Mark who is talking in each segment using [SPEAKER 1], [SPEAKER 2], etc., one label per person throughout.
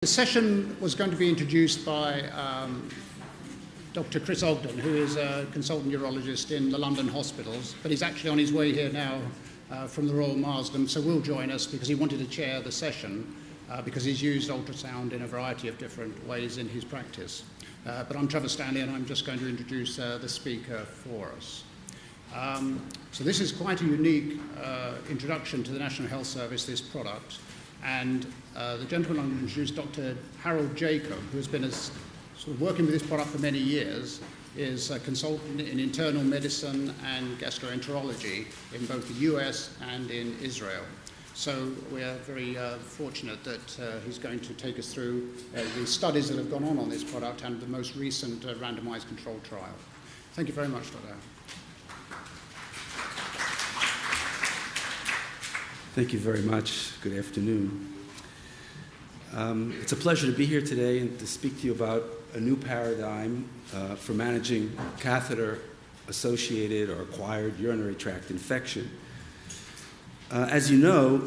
[SPEAKER 1] The session was going to be introduced by Dr. Chris Ogden, who is a consultant urologist in the London hospitals, but he's actually on his way here now from the Royal Marsden, so will join us because he wanted to chair the session because he's used ultrasound in a variety of different ways in his practice. But I'm Trevor Stanley, and I'm just going to introduce the speaker for us. So this is quite a unique introduction to the National Health Service, this product. And the gentleman I'm going to introduce, Dr. Harold Jacob, who has been sort of working with this product for many years, is a consultant in internal medicine and gastroenterology in both the US and in Israel. So we're very fortunate that he's going to take us through the studies that have gone on this product and the most recent randomized controlled trial. Thank you very much, Dr.
[SPEAKER 2] Thank you very much. Good afternoon. It's a pleasure to be here today and to speak to you about a new paradigm for managing catheter-associated or acquired urinary tract infection. As you know,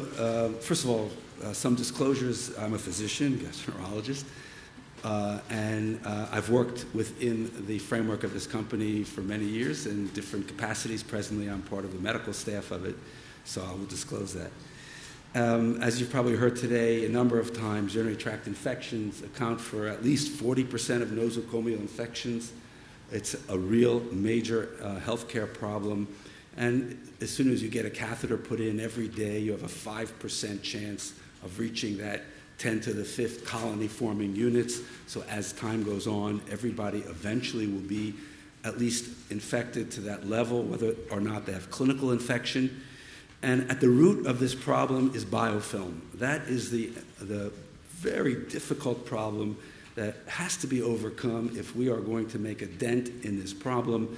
[SPEAKER 2] first of all, some disclosures. I'm a physician, gastroenterologist, and I've worked within the framework of this company for many years in different capacities. Presently, I'm part of the medical staff of it. So I will disclose that. As you've probably heard today a number of times, urinary tract infections account for at least 40% of nosocomial infections. It's a real major healthcare problem. And as soon as you get a catheter put in every day, you have a 5% chance of reaching that 10 to the 5th colony-forming units. So as time goes on, everybody eventually will be at least infected to that level, whether or not they have clinical infection. And at the root of this problem is biofilm. That is the very difficult problem that has to be overcome if we are going to make a dent in this problem.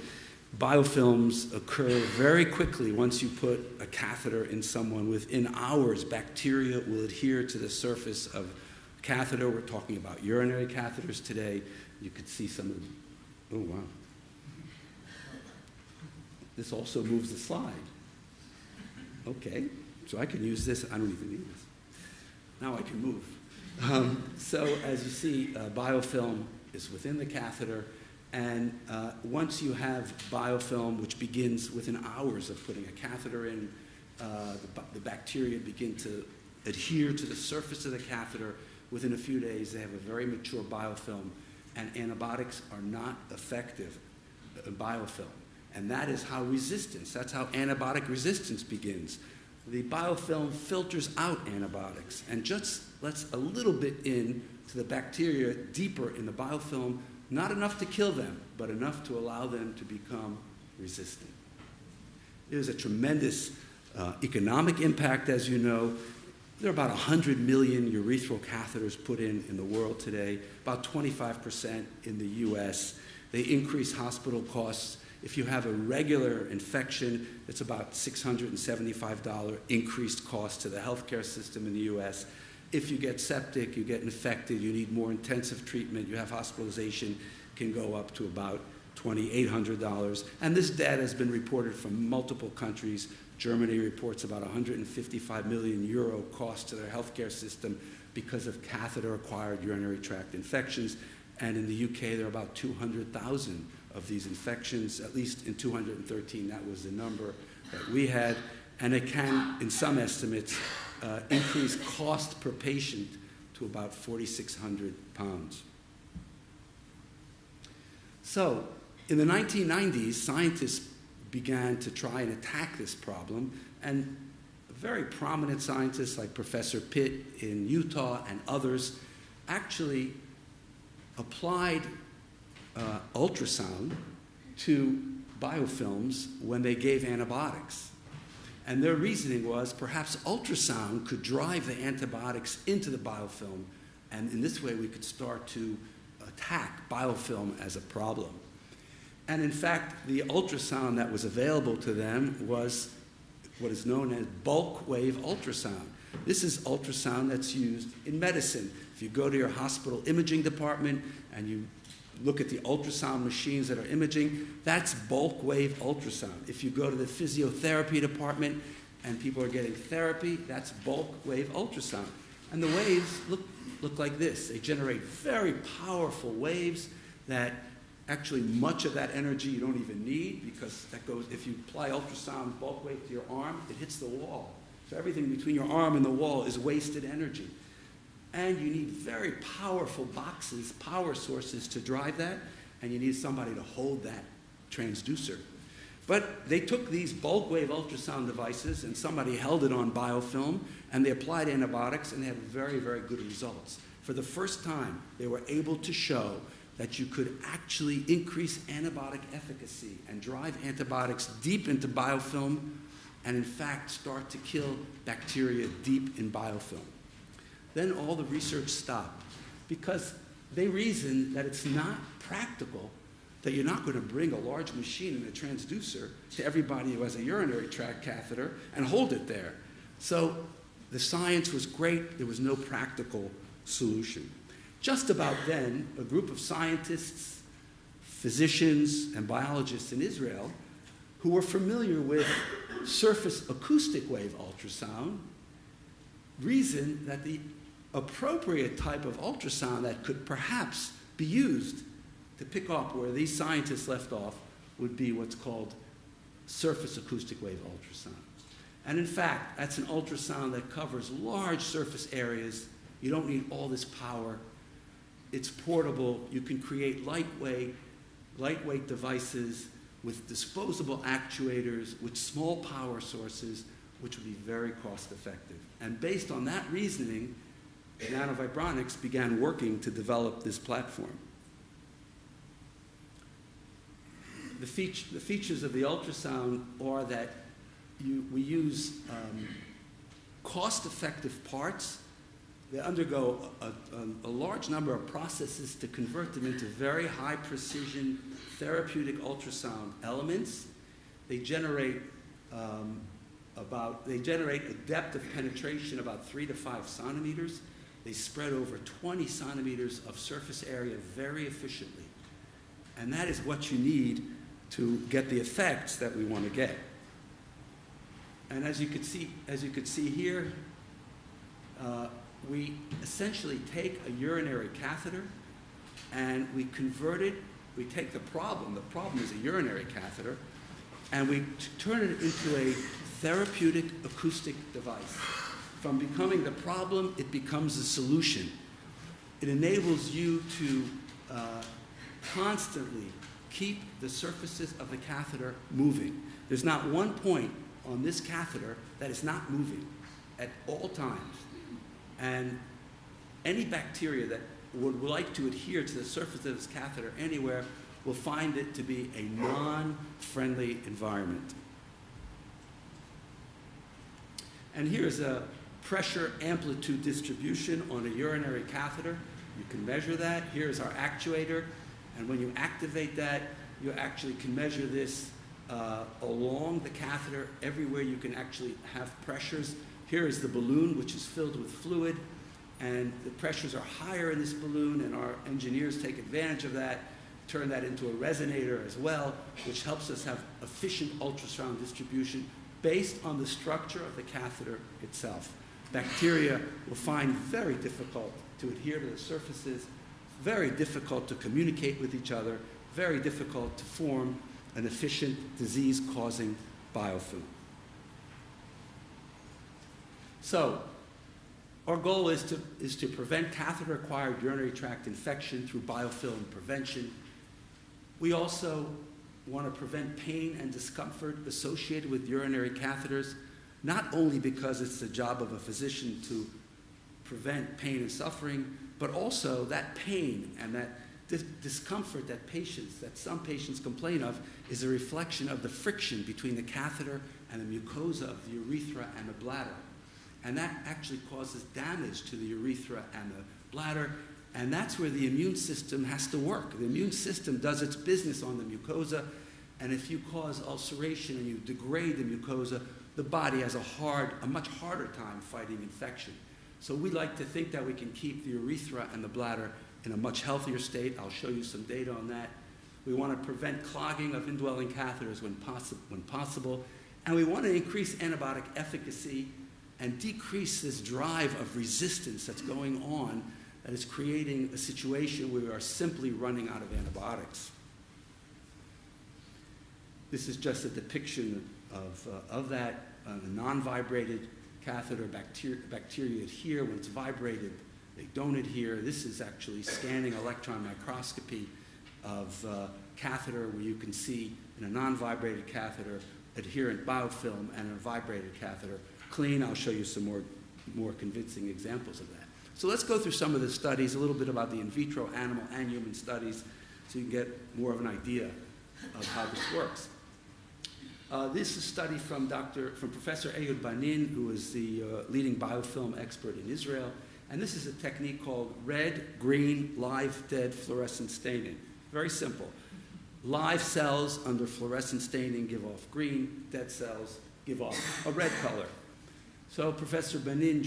[SPEAKER 2] Biofilms occur very quickly once you put a catheter in someone. Within hours, bacteria will adhere to the surface of a catheter. We're talking about urinary catheters today. You could see some of them. Oh, wow. This also moves the slide. Okay, so I can use this. I don't even need this. Now I can move. So as you see, biofilm is within the catheter, and once you have biofilm, which begins within hours of putting a catheter in, the bacteria begin to adhere to the surface of the catheter. Within a few days, they have a very mature biofilm, and antibiotics are not effective biofilm. And that is how that's how antibiotic resistance begins. The biofilm filters out antibiotics and just lets a little bit in to the bacteria deeper in the biofilm, not enough to kill them, but enough to allow them to become resistant. There's a tremendous economic impact, as you know. There are about 100 million urethral catheters put in the world today, about 25% in the US. They increase hospital costs. If you have a regular infection, it's about $675 increased cost to the healthcare system in the US. If you get septic, you get infected, you need more intensive treatment, you have hospitalization, can go up to about $2,800. And this data has been reported from multiple countries. Germany reports about 155 million euro cost to their healthcare system because of catheter-acquired urinary tract infections. And in the UK, there are about 200,000 of these infections, at least in 213, that was the number that we had. And it can, in some estimates, increase cost per patient to about 4,600 pounds. So, in the 1990s, scientists began to try and attack this problem, and very prominent scientists like Professor Pitt in Utah and others actually applied ultrasound to biofilms when they gave antibiotics. And their reasoning was perhaps ultrasound could drive the antibiotics into the biofilm, and in this way we could start to attack biofilm as a problem. And in fact, the ultrasound that was available to them was what is known as bulk wave ultrasound. This is ultrasound that's used in medicine. If you go to your hospital imaging department and you look at the ultrasound machines that are imaging, that's bulk wave ultrasound. If you go to the physiotherapy department and people are getting therapy, that's bulk wave ultrasound. And the waves look look like this. They generate very powerful waves that actually much of that energy you don't even need, because that goes, if you apply ultrasound bulk wave to your arm, it hits the wall. So everything between your arm and the wall is wasted energy. And you need very powerful boxes, power sources to drive that, and you need somebody to hold that transducer. But they took these bulk wave ultrasound devices and somebody held it on biofilm, and they applied antibiotics, and they had very, very good results. For the first time, they were able to show that you could actually increase antibiotic efficacy and drive antibiotics deep into biofilm and, in fact, start to kill bacteria deep in biofilm. Then all the research stopped because they reasoned that it's not practical, that you're not going to bring a large machine and a transducer to everybody who has a urinary tract catheter and hold it there. So the science was great. There was no practical solution. Just about then, a group of scientists, physicians, and biologists in Israel who were familiar with surface acoustic wave ultrasound reasoned that the appropriate type of ultrasound that could perhaps be used to pick up where these scientists left off would be what's called surface acoustic wave ultrasound. And in fact, that's an ultrasound that covers large surface areas. You don't need all this power. It's portable. You can create lightweight devices with disposable actuators, with small power sources, which would be very cost effective. And based on that reasoning, Nanovibronics began working to develop this platform. The features of the ultrasound are that we use cost-effective parts. They undergo a large number of processes to convert them into very high-precision therapeutic ultrasound elements. They generate a depth of penetration about 3 to 5 centimeters. They spread over 20 centimeters of surface area very efficiently. And that is what you need to get the effects that we want to get. And as you could see here, we essentially take a urinary catheter and we convert it. We take the problem is a urinary catheter, and we turn it into a therapeutic acoustic device. From becoming the problem, it becomes a solution. It enables you to constantly keep the surfaces of the catheter moving. There's not one point on this catheter that is not moving at all times. And any bacteria that would like to adhere to the surface of this catheter anywhere will find it to be a non-friendly environment. And here's a pressure amplitude distribution on a urinary catheter. You can measure that. Here's our actuator. And when you activate that, you actually can measure this along the catheter. Everywhere you can actually have pressures. Here is the balloon, which is filled with fluid, and the pressures are higher in this balloon, and our engineers take advantage of that, turn that into a resonator as well, which helps us have efficient ultrasound distribution based on the structure of the catheter itself. Bacteria will find very difficult to adhere to the surfaces, very difficult to communicate with each other, very difficult to form an efficient disease-causing biofilm. So, our goal is to prevent catheter-acquired urinary tract infection through biofilm prevention. We also want to prevent pain and discomfort associated with urinary catheters, not only because it's the job of a physician to prevent pain and suffering, but also that pain and that discomfort that some patients complain of is a reflection of the friction between the catheter and the mucosa of the urethra and the bladder. And that actually causes damage to the urethra and the bladder, and that's where the immune system has to work. The immune system does its business on the mucosa, and if you cause ulceration and you degrade the mucosa, the body has a much harder time fighting infection. So we like to think that we can keep the urethra and the bladder in a much healthier state. I'll show you some data on that. We want to prevent clogging of indwelling catheters when possible, and we want to increase antibiotic efficacy and decrease this drive of resistance that's going on that is creating a situation where we are simply running out of antibiotics. This is just a depiction of that. A non-vibrated catheter, bacteria adhere. When it's vibrated, they don't adhere. This is actually scanning electron microscopy of catheter, where you can see in a non-vibrated catheter adherent biofilm, and in a vibrated catheter clean. I'll show you some more convincing examples of that. So let's go through some of the studies, a little bit about the in vitro animal and human studies, so you can get more of an idea of how this works. This is a study from Professor Ehud Banin, who is the leading biofilm expert in Israel. And this is a technique called red, green, live, dead fluorescent staining. Very simple. Live cells under fluorescent staining give off green, dead cells give off a red color. So Professor Banin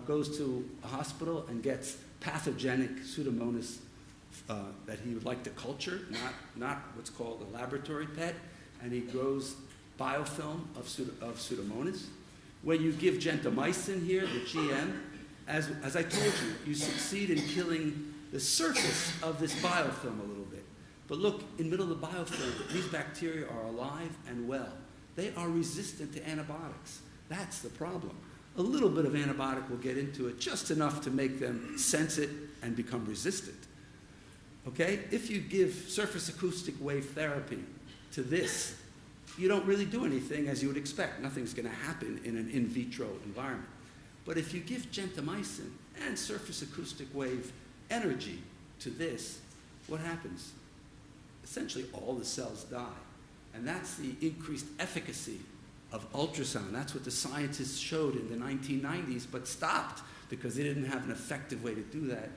[SPEAKER 2] goes to a hospital and gets pathogenic Pseudomonas that he would like to culture, not what's called a laboratory pet, and he grows biofilm of Pseudomonas. When you give gentamicin here, the GM, as I told you, you succeed in killing the surface of this biofilm a little bit. But look, in the middle of the biofilm, these bacteria are alive and well. They are resistant to antibiotics. That's the problem. A little bit of antibiotic will get into it, just enough to make them sense it and become resistant. Okay? If you give surface acoustic wave therapy to this, you don't really do anything as you would expect. Nothing's going to happen in an in vitro environment. But if you give gentamicin and surface acoustic wave energy to this, what happens? Essentially, all the cells die. And that's the increased efficacy of ultrasound. That's what the scientists showed in the 1990s, but stopped because they didn't have an effective way to do that.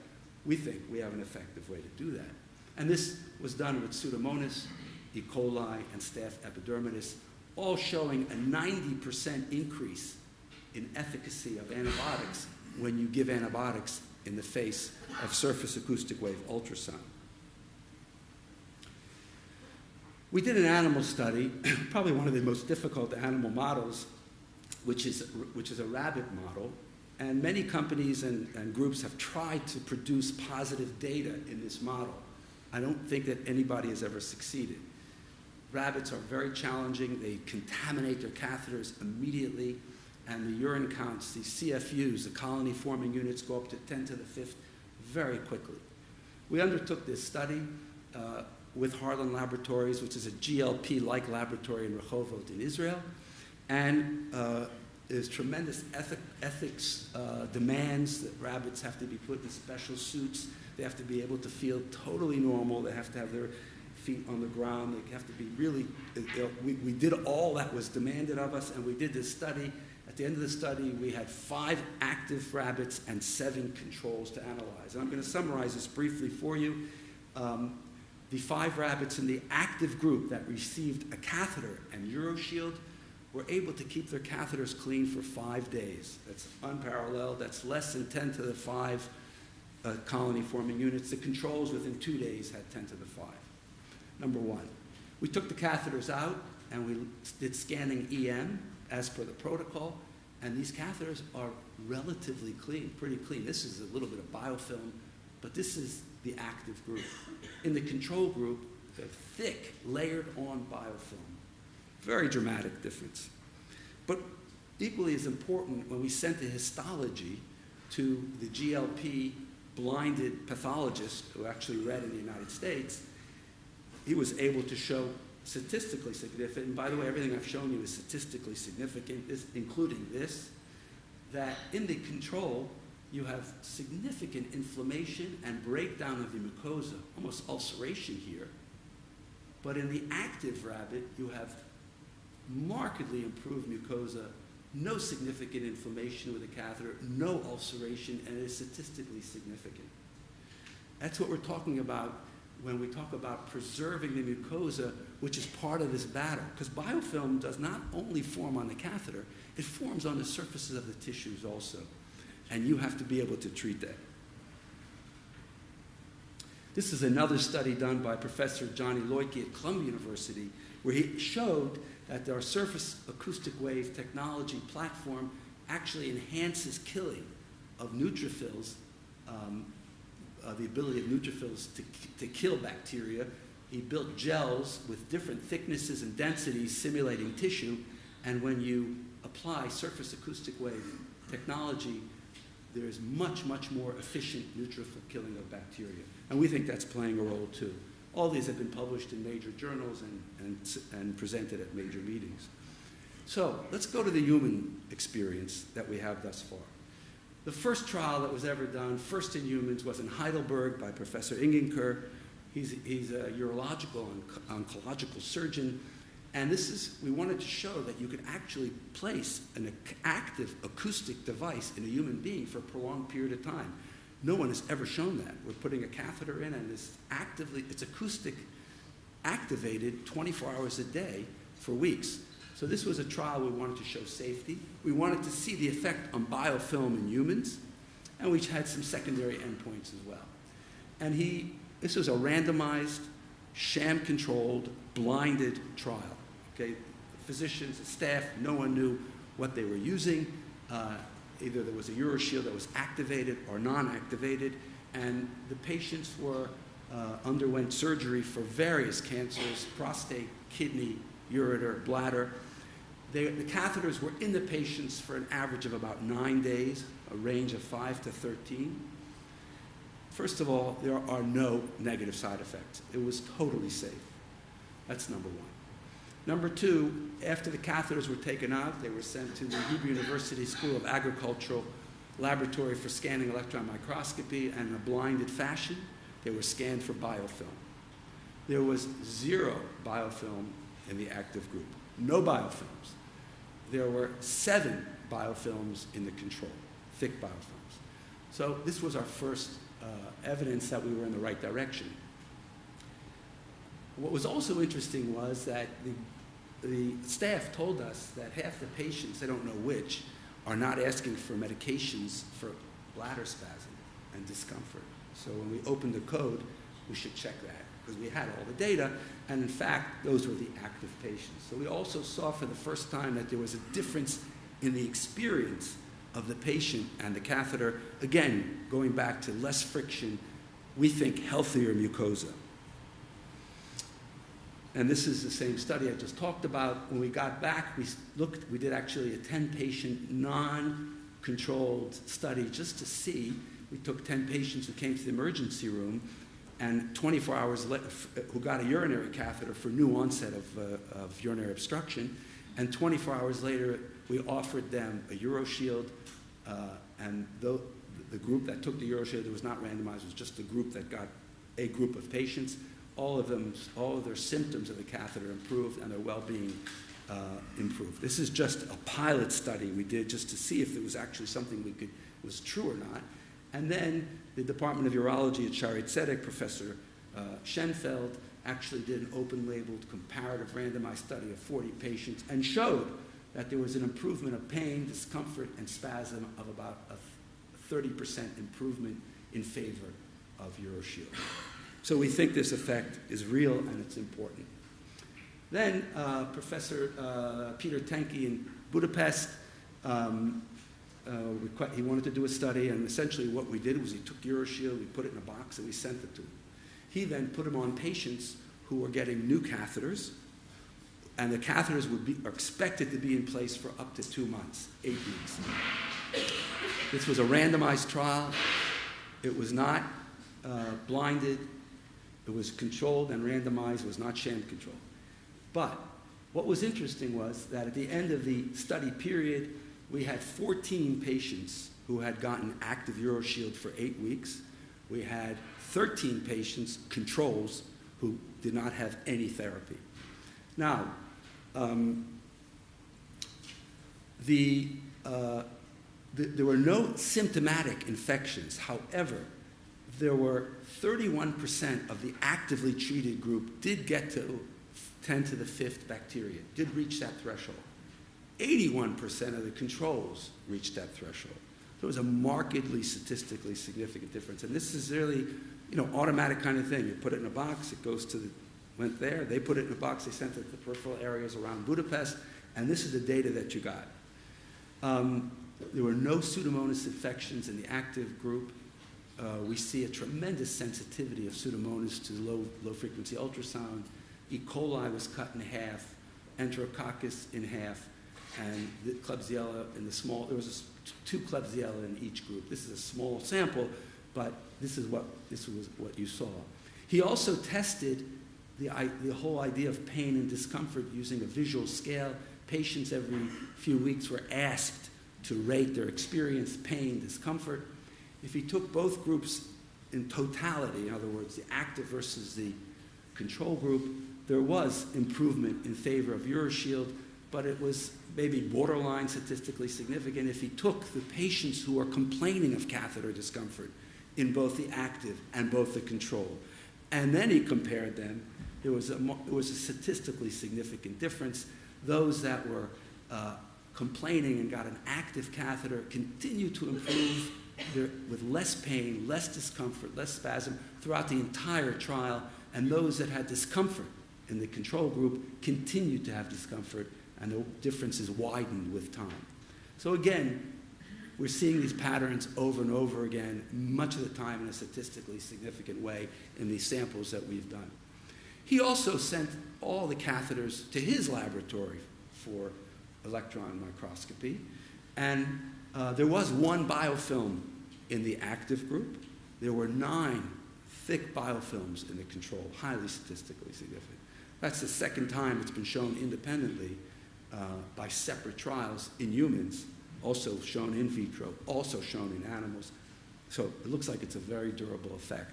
[SPEAKER 2] We think we have an effective way to do that. And this was done with Pseudomonas, E. coli, and Staph epidermidis, all showing a 90% increase in efficacy of antibiotics when you give antibiotics in the face of surface acoustic wave ultrasound. We did an animal study, probably one of the most difficult animal models, which is a rabbit model. And many companies and groups have tried to produce positive data in this model. I don't think that anybody has ever succeeded. Rabbits are very challenging. They contaminate their catheters immediately, and the urine counts, the CFUs, the colony-forming units, go up to 10 to the 5th very quickly. We undertook this study with Harlan Laboratories, which is a GLP-like laboratory in Rehovot in Israel, and there's tremendous ethics demands that rabbits have to be put in special suits. They have to be able to feel totally normal. They have to have their feet on the ground. They have to be really, we did all that was demanded of us, and we did this study. At the end of the study, we had 5 active rabbits and 7 controls to analyze. And I'm going to summarize this briefly for you. The 5 rabbits in the active group that received a catheter and UroShield were able to keep their catheters clean for 5 days. That's unparalleled. That's less than 10 to the 5 colony-forming units. The controls within 2 days had 10 to the 5. Number 1, we took the catheters out and we did scanning EM as per the protocol, and these catheters are relatively clean, pretty clean. This is a little bit of biofilm, but this is the active group. In the control group, they're thick, layered on biofilm. Very dramatic difference. But equally as important, when we sent the histology to the GLP blinded pathologist who actually read in the United States, he was able to show statistically significant, and by the way, everything I've shown you is statistically significant, including this, that in the control, you have significant inflammation and breakdown of the mucosa, almost ulceration here. But in the active rabbit, you have markedly improved mucosa, no significant inflammation with the catheter, no ulceration, and it is statistically significant. That's what we're talking about when we talk about preserving the mucosa, which is part of this battle. Because biofilm does not only form on the catheter, it forms on the surfaces of the tissues also. And you have to be able to treat that. This is another study done by Professor Johnny Loiky at Columbia University, where he showed that our surface acoustic wave technology platform actually enhances killing of neutrophils the ability of neutrophils to kill bacteria. He built gels with different thicknesses and densities simulating tissue, and when you apply surface acoustic wave technology, there is much, much more efficient neutrophil killing of bacteria. And we think that's playing a role too. All these have been published in major journals and presented at major meetings. So let's go to the human experience that we have thus far. The first trial that was ever done, first in humans, was in Heidelberg by Professor Ingenker. He's a urological and oncological surgeon. And we wanted to show that you could actually place an active acoustic device in a human being for a prolonged period of time. No one has ever shown that. We're putting a catheter in, and it's acoustic activated 24 hours a day for weeks. So this was a trial we wanted to show safety. We wanted to see the effect on biofilm in humans, and we had some secondary endpoints as well. And this was a randomized, sham-controlled, blinded trial. Okay, physicians, staff, no one knew what they were using. Either there was a uroshield that was activated or non-activated, and the patients underwent surgery for various cancers: prostate, kidney, ureter, bladder. The catheters were in the patients for an average of about 9 days, a range of 5 to 13. First of all, there are no negative side effects. It was totally safe. That's number one. Number two, after the catheters were taken out, they were sent to the Hebrew University School of Agricultural Laboratory for scanning electron microscopy, and in a blinded fashion, they were scanned for biofilm. There was 0 biofilm in the active group, no biofilms. There were 7 biofilms in the control, thick biofilms. So this was our first evidence that we were in the right direction. What was also interesting was that the staff told us that half the patients, they don't know which, are not asking for medications for bladder spasm and discomfort. So when we opened the code, we should check that, because we had all the data, and in fact, those were the active patients. So we also saw for the first time that there was a difference in the experience of the patient and the catheter. Again, going back to less friction, we think healthier mucosa. And this is the same study I just talked about. When we got back, we did actually a 10-patient non-controlled study just to see. We took 10 patients who came to the emergency room, and 24 hours later, who got a urinary catheter for new onset of urinary obstruction, and 24 hours later, we offered them a uroshield, and the group that took the uroshield, it was not randomized, it was just a group that got a group of patients. All of their symptoms of the catheter improved, and their well-being improved. This is just a pilot study we did just to see if it was actually something was true or not. And then the Department of Urology at Shari Tzedek, Professor Schenfeld, actually did an open-labeled comparative randomized study of 40 patients and showed that there was an improvement of pain, discomfort, and spasm of about a 30% improvement in favor of uroshield. So we think this effect is real and it's important. Then Professor Peter Tenke in Budapest, he wanted to do a study, and essentially what we did was he took uroshield, we put it in a box, and we sent it to him. He then put them on patients who were getting new catheters, and the catheters are expected to be in place for up to 2 months, 8 weeks. This was a randomized trial. It was not blinded. It was controlled and randomized. It was not sham controlled. But what was interesting was that at the end of the study period, we had 14 patients who had gotten active uroshield for 8 weeks. We had 13 patients, controls, who did not have any therapy. Now, there were no symptomatic infections. However, there were 31% of the actively treated group did get to 10 to the 5th bacteria, did reach that threshold. 81% of the controls reached that threshold. So it was a markedly statistically significant difference. And this is really, automatic kind of thing. You put it in a box, it went there, they put it in a box, they sent it to the peripheral areas around Budapest, and this is the data that you got. There were no Pseudomonas infections in the active group. we see a tremendous sensitivity of Pseudomonas to low-frequency ultrasound. E. coli was cut in half, Enterococcus in half, and the Klebsiella in the small. There was 2 Klebsiella in each group. This is a small sample, but this was what you saw. He also tested the whole idea of pain and discomfort using a visual scale. Patients every few weeks were asked to rate their experience, pain, discomfort. If he took both groups in totality, in other words, the active versus the control group, there was improvement in favor of UroShield, but it was maybe borderline statistically significant if he took the patients who are complaining of catheter discomfort in both the active and both the control. And then he compared them. There was a statistically significant difference. Those that were complaining and got an active catheter continued to improve with less pain, less discomfort, less spasm throughout the entire trial, and those that had discomfort in the control group continued to have discomfort, and the differences widened with time. So again, we're seeing these patterns over and over again, much of the time in a statistically significant way in these samples that we've done. He also sent all the catheters to his laboratory for electron microscopy, and there was 1 biofilm in the active group. There were 9 thick biofilms in the control, highly statistically significant. That's the second time it's been shown independently by separate trials in humans, also shown in vitro, also shown in animals. So it looks like it's a very durable effect.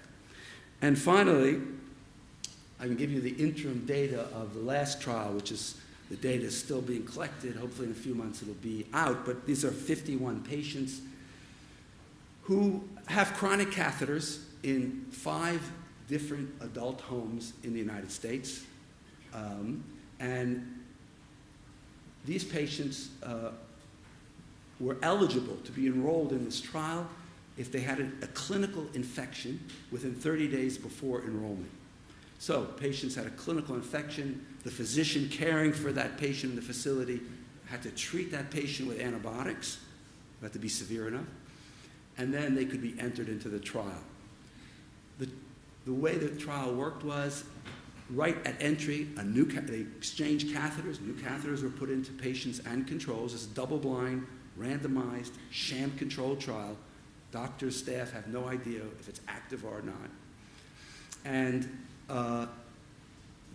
[SPEAKER 2] And finally, I can give you the interim data of the last trial, which is the data is still being collected. Hopefully in a few months it'll be out. But these are 51 patients who have chronic catheters in 5 different adult homes in the United States. And these patients were eligible to be enrolled in this trial if they had a clinical infection within 30 days before enrollment. So patients had a clinical infection. The physician caring for that patient in the facility had to treat that patient with antibiotics. It had to be severe enough. And then they could be entered into the trial. The way the trial worked was, right at entry, they exchanged catheters. New catheters were put into patients and controls. It's a double-blind, randomized, sham-controlled trial. Doctors, staff have no idea if it's active or not. And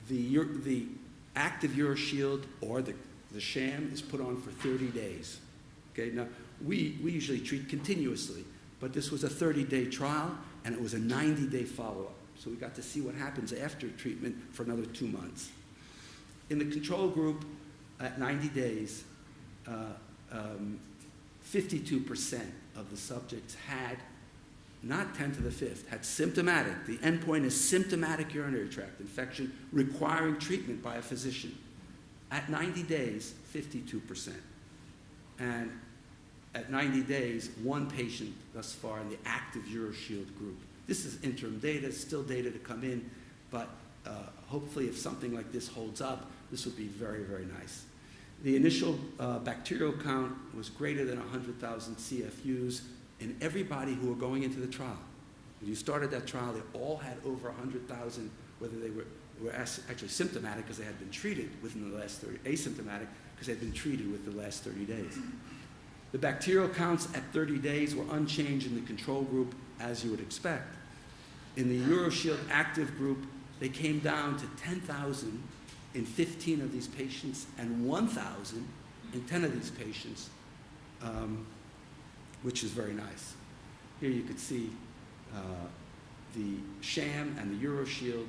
[SPEAKER 2] the active UroShield or the sham is put on for 30 days. Okay, now we usually treat continuously, but this was a 30-day trial and it was a 90-day follow-up. So we got to see what happens after treatment for another 2 months. In the control group, at 90 days, 52% of the subjects had, not 10 to the 5th, had symptomatic. The endpoint is symptomatic urinary tract infection requiring treatment by a physician. At 90 days, 52%. And at 90 days, 1 patient thus far in the active UroShield group. This is interim data, still data to come in, but hopefully if something like this holds up, this would be very, very nice. The initial bacterial count was greater than 100,000 CFUs in everybody who were going into the trial. When you started that trial, they all had over 100,000, whether they were actually symptomatic because they had been treated within the last 30, asymptomatic because they had been treated within the last 30 days. The bacterial counts at 30 days were unchanged in the control group, as you would expect. In the UroShield active group, they came down to 10,000 in 15 of these patients and 1,000 in 10 of these patients, which is very nice. Here you could see the sham and the UroShield,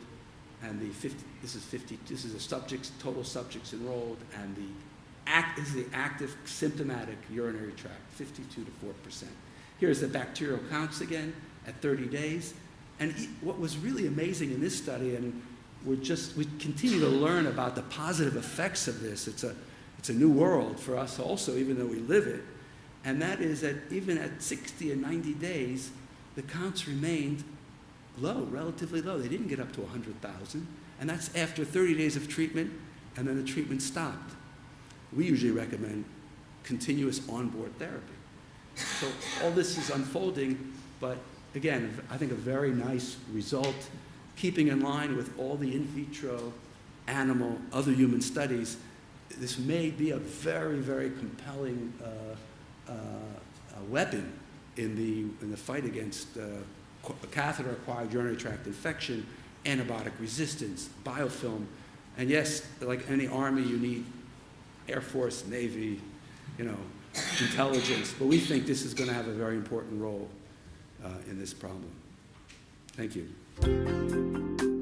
[SPEAKER 2] and this is the subjects, total subjects enrolled, and this is the active symptomatic urinary tract, 52 to 4%. Here's the bacterial counts again at 30 days. And what was really amazing in this study, and we continue to learn about the positive effects of this. It's a new world for us also, even though we live it. And that is that even at 60 and 90 days, the counts remained low, relatively low. They didn't get up to 100,000. And that's after 30 days of treatment, and then the treatment stopped. We usually recommend continuous onboard therapy. So all this is unfolding, but again, I think a very nice result, keeping in line with all the in vitro, animal, other human studies. This may be a very, very compelling weapon in the fight against catheter-acquired urinary tract infection, antibiotic resistance, biofilm. And yes, like any army, you need Air Force, Navy, intelligence. But we think this is going to have a very important role in this problem. Thank you.